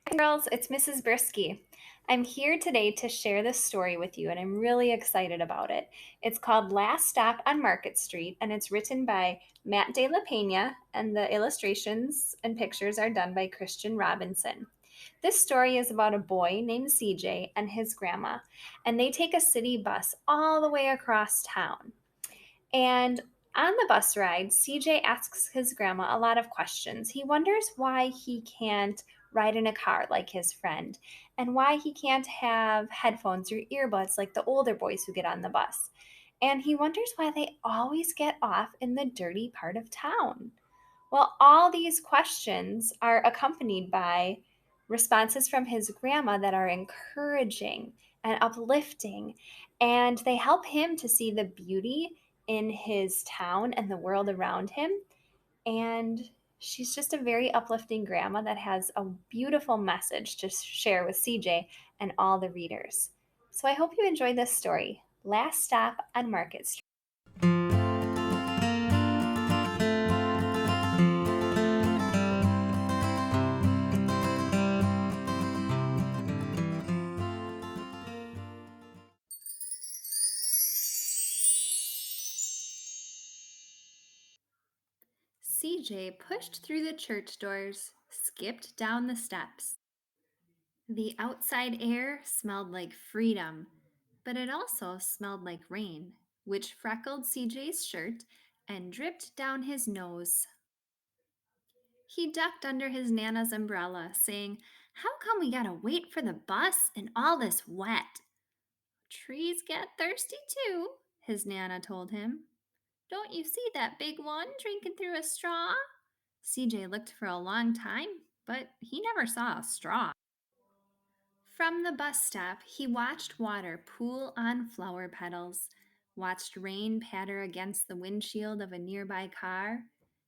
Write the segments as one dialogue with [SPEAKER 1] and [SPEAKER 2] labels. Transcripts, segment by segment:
[SPEAKER 1] Hi, girls, it's Mrs. Brisky. I'm here today to share this story with you, and I'm really excited about it. It's called Last Stop on Market Street, and it's written by Matt De La Pena, and the illustrations and pictures are done by Christian Robinson. This story is about a boy named CJ and his grandma, and they take a city bus all the way across town. And on the bus ride, CJ asks his grandma a lot of questions. He wonders why he can't ride in a car like his friend, and why he can't have headphones or earbuds like the older boys who get on the bus. And he wonders why they always get off in the dirty part of town. Well, all these questions are accompanied by responses from his grandma that are encouraging and uplifting, and they help him to see the beauty in his town and the world around him. And she's just a very uplifting grandma that has a beautiful message to share with CJ and all the readers. So I hope you enjoy this story. Last Stop on Market Street. CJ pushed through the church doors, skipped down the steps. The outside air smelled like freedom, but it also smelled like rain, which freckled CJ's shirt and dripped down his nose. He ducked under his Nana's umbrella, saying, "How come we gotta wait for the bus and all this wet?" "Trees get thirsty too," his Nana told him. "Don't you see that big one drinking through a straw?" CJ looked for a long time, but he never saw a straw. From the bus stop, he watched water pool on flower petals, watched rain patter against the windshield of a nearby car.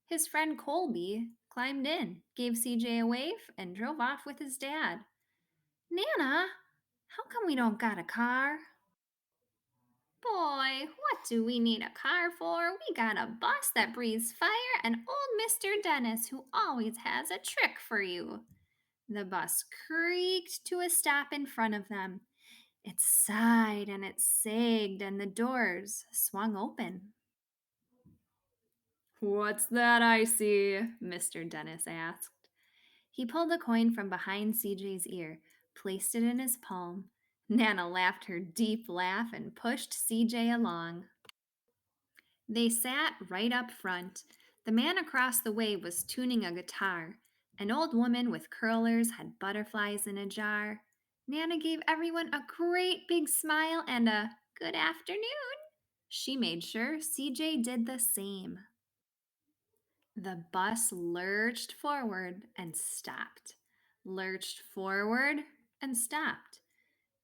[SPEAKER 1] His friend Colby climbed in, gave CJ a wave, and drove off with his dad. "Nana, how come we don't got a car?" "Boy, what do we need a car for? We got a bus that breathes fire and old Mr. Dennis who always has a trick for you." The bus creaked to a stop in front of them. It sighed and it sagged, and the doors swung open. "What's that I see?" Mr. Dennis asked. He pulled a coin from behind CJ's ear, placed it in his palm. Nana laughed her deep laugh and pushed CJ along. They sat right up front. The man across the way was tuning a guitar. An old woman with curlers had butterflies in a jar. Nana gave everyone a great big smile and a "good afternoon." She made sure CJ did the same. The bus lurched forward and stopped, lurched forward and stopped.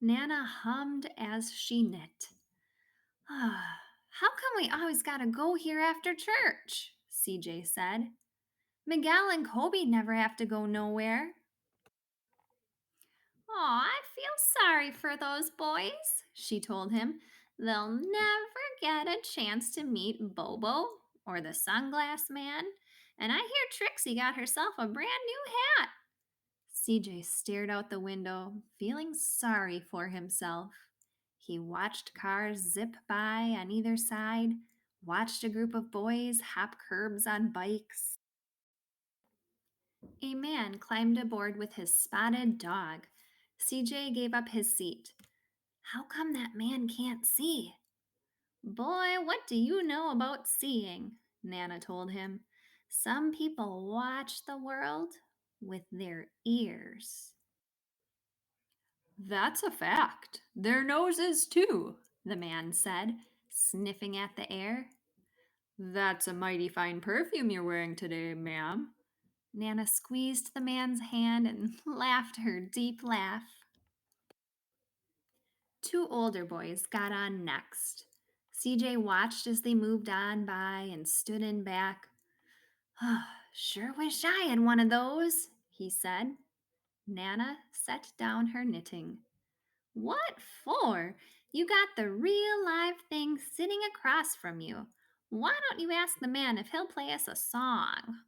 [SPEAKER 1] Nana hummed as she knit. "Ah, how come we always gotta go here after church?" CJ said. "Miguel and Kobe never have to go nowhere." "Aw, I feel sorry for those boys," she told him. "They'll never get a chance to meet Bobo or the sunglass man. And I hear Trixie got herself a brand new hat." CJ stared out the window, feeling sorry for himself. He watched cars zip by on either side, watched a group of boys hop curbs on bikes. A man climbed aboard with his spotted dog. CJ gave up his seat. "How come that man can't see?" "Boy, what do you know about seeing?" Nana told him. "Some people watch the world with their ears." "That's a fact. Their noses, too," the man said, sniffing at the air. "That's a mighty fine perfume you're wearing today, ma'am." Nana squeezed the man's hand and laughed her deep laugh. Two older boys got on next. CJ watched as they moved on by and stood in back. "Oh, sure wish I had one of those," he said. Nana set down her knitting. "What for? You got the real live thing sitting across from you. Why don't you ask the man if he'll play us a song?"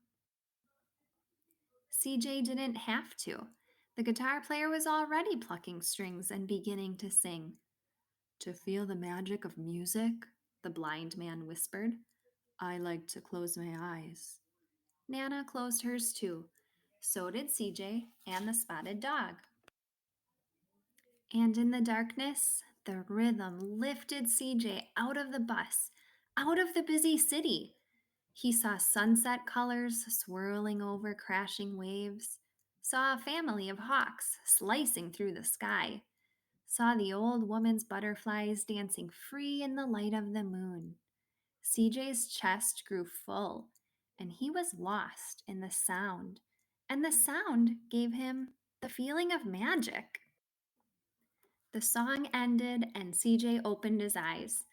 [SPEAKER 1] CJ didn't have to. The guitar player was already plucking strings and beginning to sing. To feel the magic of music, the blind man whispered, I like to close my eyes. Nana closed hers too. So did CJ and the spotted dog. And in the darkness, the rhythm lifted CJ out of the bus, out of the busy city. He saw sunset colors swirling over crashing waves, saw a family of hawks slicing through the sky, saw the old woman's butterflies dancing free in the light of the moon. CJ's chest grew full, and he was lost in the sound, and the sound gave him the feeling of magic. The song ended, and CJ opened his eyes.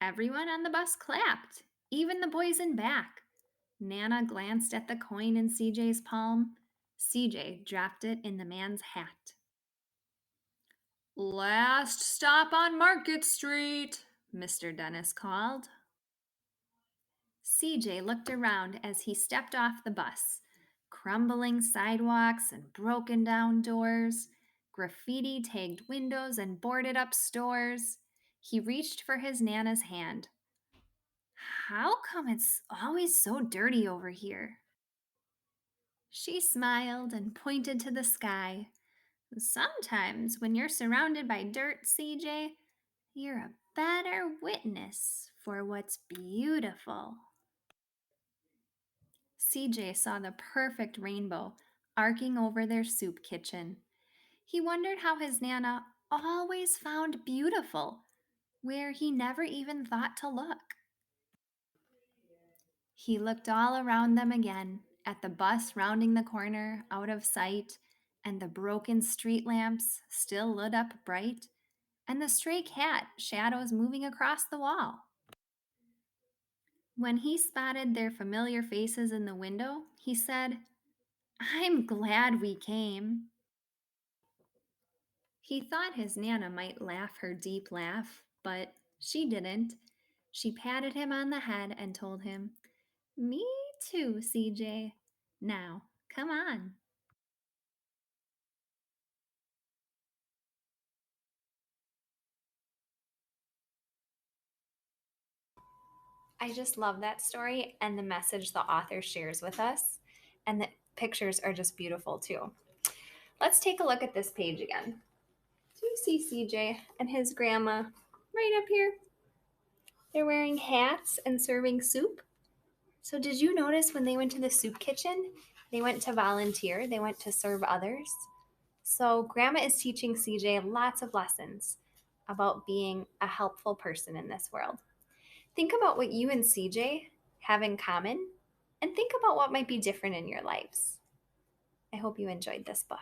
[SPEAKER 1] Everyone on the bus clapped, even the boys in back. Nana glanced at the coin in CJ's palm. CJ dropped it in the man's hat. Last stop on Market Street, Mr. Dennis called. CJ looked around as he stepped off the bus. Crumbling sidewalks and broken down doors, graffiti tagged windows and boarded up stores. He reached for his Nana's hand. How come it's always so dirty over here? She smiled and pointed to the sky. Sometimes, when you're surrounded by dirt, CJ, you're a better witness for what's beautiful. CJ saw the perfect rainbow arcing over their soup kitchen. He wondered how his Nana always found beautiful where he never even thought to look. He looked all around them again, at the bus rounding the corner out of sight, and the broken street lamps still lit up bright, and the stray cat shadows moving across the wall. When he spotted their familiar faces in the window, he said, I'm glad we came. He thought his Nana might laugh her deep laugh, but she didn't. She patted him on the head and told him, Me too, CJ. Now, come on. I just love that story and the message the author shares with us. And the pictures are just beautiful too. Let's take a look at this page again. Do you see CJ and his grandma right up here? They're wearing hats and serving soup. So, did you notice when they went to the soup kitchen? They went to volunteer, they went to serve others. So, Grandma is teaching CJ lots of lessons about being a helpful person in this world. Think about what you and CJ have in common and think about what might be different in your lives. I hope you enjoyed this book.